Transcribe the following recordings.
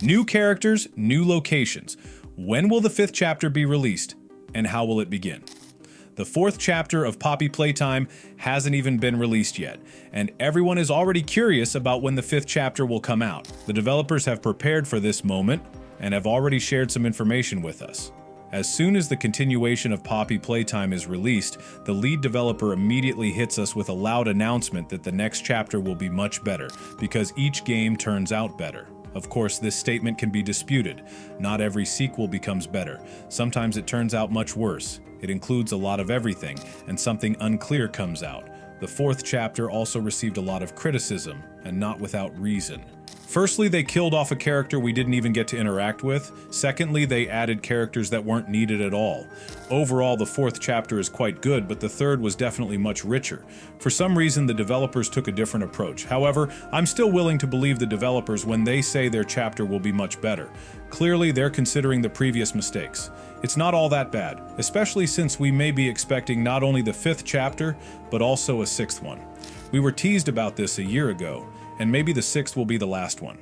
New characters, new locations. When will the 5th chapter be released, and how will it begin? The 4th chapter of Poppy Playtime hasn't even been released yet, and everyone is already curious about when the 5th chapter will come out. The developers have prepared for this moment, and have already shared some information with us. As soon as the continuation of Poppy Playtime is released, the lead developer immediately hits us with a loud announcement that the next chapter will be much better, because each game turns out better. Of course, this statement can be disputed. Not every sequel becomes better. Sometimes it turns out much worse. It includes a lot of everything, and something unclear comes out. The 4th chapter also received a lot of criticism, and not without reason. Firstly, they killed off a character we didn't even get to interact with. Secondly, they added characters that weren't needed at all. Overall, the 4th chapter is quite good, but the 3rd was definitely much richer. For some reason, the developers took a different approach. However, I'm still willing to believe the developers when they say their chapter will be much better. Clearly, they're considering the previous mistakes. It's not all that bad, especially since we may be expecting not only the 5th chapter, but also a 6th one. We were teased about this a year ago, and maybe the 6th will be the last one.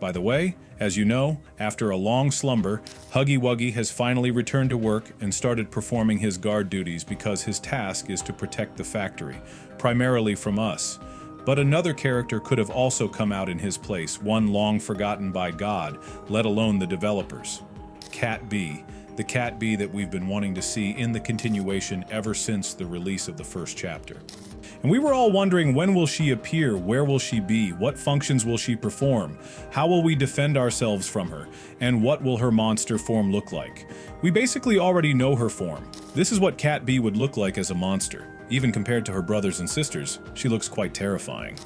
By the way, as you know, after a long slumber, Huggy Wuggy has finally returned to work and started performing his guard duties because his task is to protect the factory, primarily from us. But another character could have also come out in his place, one long forgotten by God, let alone the developers. Cat B, the Cat B that we've been wanting to see in the continuation ever since the release of the 1st chapter. And we were all wondering, when will she appear? Where will she be? What functions will she perform? How will we defend ourselves from her? And what will her monster form look like? We basically already know her form. This is what Cat B would look like as a monster. Even compared to her brothers and sisters, she looks quite terrifying.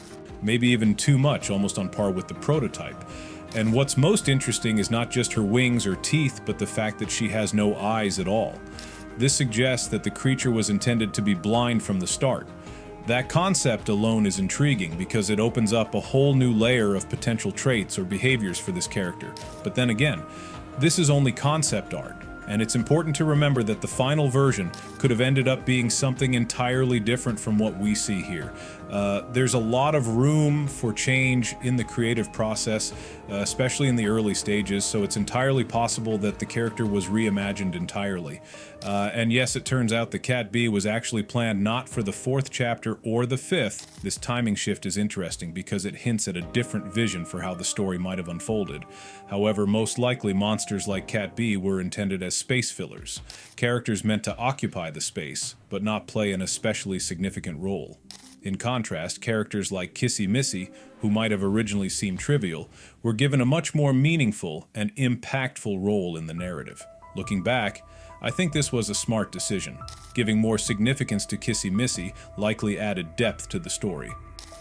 Maybe even too much, almost on par with the prototype. And what's most interesting is not just her wings or teeth, but the fact that she has no eyes at all. This suggests that the creature was intended to be blind from the start. That concept alone is intriguing because it opens up a whole new layer of potential traits or behaviors for this character. But then again, this is only concept art, and it's important to remember that the final version could have ended up being something entirely different from what we see here. There's a lot of room for change in the creative process, especially in the early stages, so it's entirely possible that the character was reimagined entirely. And yes, it turns out the Cat B was actually planned not for the 4th chapter or the 5th. This timing shift is interesting because it hints at a different vision for how the story might have unfolded. However, most likely monsters like Cat B were intended as space fillers, characters meant to occupy the space, but not play an especially significant role. In contrast, characters like Kissy Missy, who might have originally seemed trivial, were given a much more meaningful and impactful role in the narrative. Looking back, I think this was a smart decision. Giving more significance to Kissy Missy likely added depth to the story.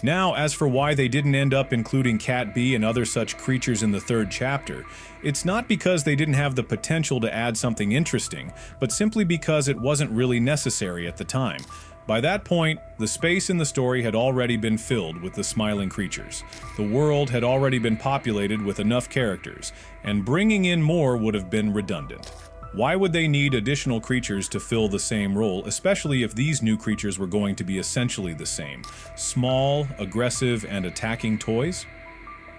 Now, as for why they didn't end up including Cat B and other such creatures in the 3rd chapter, it's not because they didn't have the potential to add something interesting, but simply because it wasn't really necessary at the time. By that point, the space in the story had already been filled with the smiling creatures. The world had already been populated with enough characters, and bringing in more would have been redundant. Why would they need additional creatures to fill the same role, especially if these new creatures were going to be essentially the same? Small, aggressive, and attacking toys?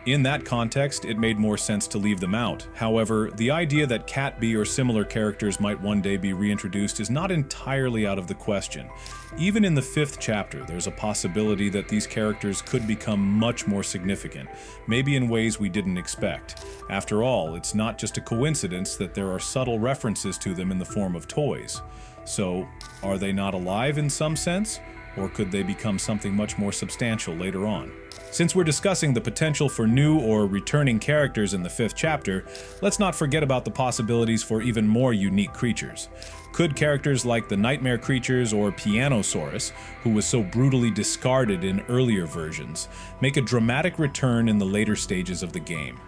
In that context, it made more sense to leave them out. However, the idea that Cat B or similar characters might one day be reintroduced is not entirely out of the question. Even in the 5th chapter, there's a possibility that these characters could become much more significant, maybe in ways we didn't expect. After all, it's not just a coincidence that there are subtle references to them in the form of toys. So, are they not alive in some sense? Or could they become something much more substantial later on? Since we're discussing the potential for new or returning characters in the 5th chapter, let's not forget about the possibilities for even more unique creatures. Could characters like the Nightmare Creatures or Pianosaurus, who was so brutally discarded in earlier versions, make a dramatic return in the later stages of the game?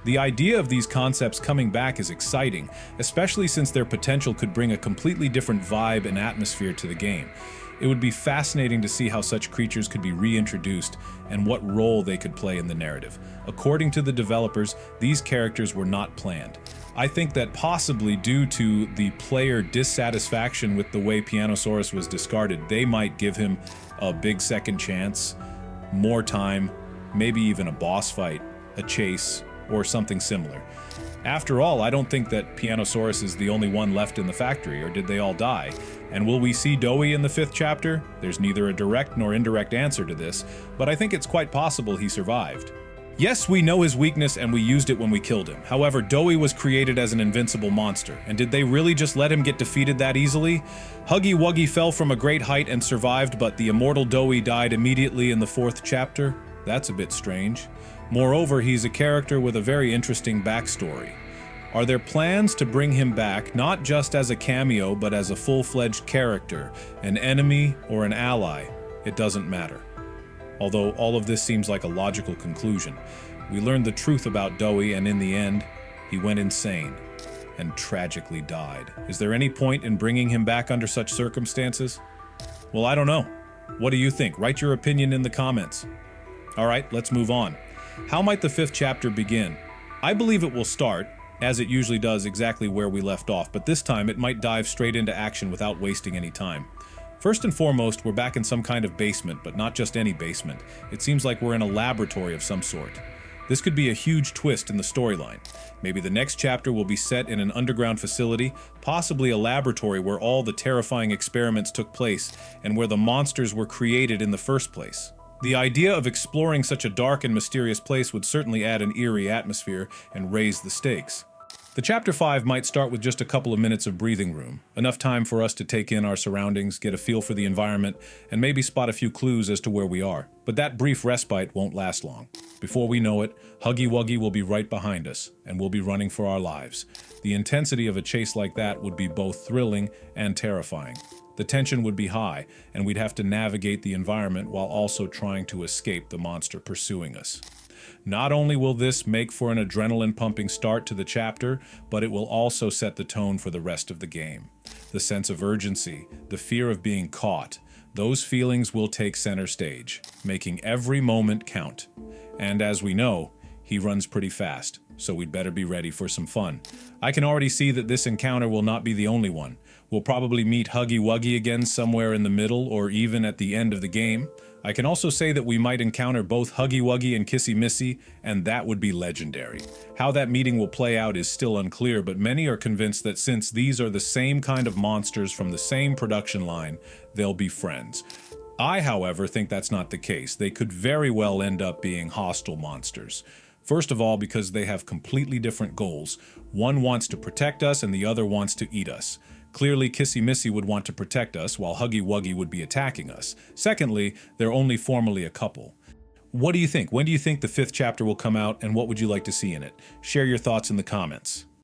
The idea of these concepts coming back is exciting, especially since their potential could bring a completely different vibe and atmosphere to the game. It would be fascinating to see how such creatures could be reintroduced and what role they could play in the narrative. According to the developers, these characters were not planned. I think that possibly due to the player dissatisfaction with the way Pianosaurus was discarded, they might give him a big second chance, more time, maybe even a boss fight, a chase, or something similar. After all, I don't think that Pianosaurus is the only one left in the factory, or did they all die? And will we see Doey in the 5th chapter? There's neither a direct nor indirect answer to this, but I think it's quite possible he survived. Yes, we know his weakness and we used it when we killed him. However, Doey was created as an invincible monster, and did they really just let him get defeated that easily? Huggy Wuggy fell from a great height and survived, but the immortal Doey died immediately in the 4th chapter? That's a bit strange. Moreover, he's a character with a very interesting backstory. Are there plans to bring him back, not just as a cameo, but as a full-fledged character, an enemy or an ally? It doesn't matter. Although all of this seems like a logical conclusion. We learned the truth about Doey, and in the end, he went insane and tragically died. Is there any point in bringing him back under such circumstances? Well, I don't know. What do you think? Write your opinion in the comments. All right, let's move on. How might the 5th chapter begin? I believe it will start, as it usually does, exactly where we left off, but this time it might dive straight into action without wasting any time. First and foremost, we're back in some kind of basement, but not just any basement. It seems like we're in a laboratory of some sort. This could be a huge twist in the storyline. Maybe the next chapter will be set in an underground facility, possibly a laboratory where all the terrifying experiments took place and where the monsters were created in the first place. The idea of exploring such a dark and mysterious place would certainly add an eerie atmosphere and raise the stakes. The Chapter 5 might start with just a couple of minutes of breathing room, enough time for us to take in our surroundings, get a feel for the environment, and maybe spot a few clues as to where we are. But that brief respite won't last long. Before we know it, Huggy Wuggy will be right behind us, and we'll be running for our lives. The intensity of a chase like that would be both thrilling and terrifying. The tension would be high, and we'd have to navigate the environment while also trying to escape the monster pursuing us. Not only will this make for an adrenaline-pumping start to the chapter, but it will also set the tone for the rest of the game. The sense of urgency, the fear of being caught, those feelings will take center stage, making every moment count. And as we know, he runs pretty fast, so we'd better be ready for some fun. I can already see that this encounter will not be the only one. We'll probably meet Huggy Wuggy again somewhere in the middle or even at the end of the game. I can also say that we might encounter both Huggy Wuggy and Kissy Missy, and that would be legendary. How that meeting will play out is still unclear, but many are convinced that since these are the same kind of monsters from the same production line, they'll be friends. I, however, think that's not the case. They could very well end up being hostile monsters. First of all, because they have completely different goals. One wants to protect us and the other wants to eat us. Clearly, Kissy Missy would want to protect us, while Huggy Wuggy would be attacking us. Secondly, they're only formally a couple. What do you think? When do you think the 5th chapter will come out, and what would you like to see in it? Share your thoughts in the comments.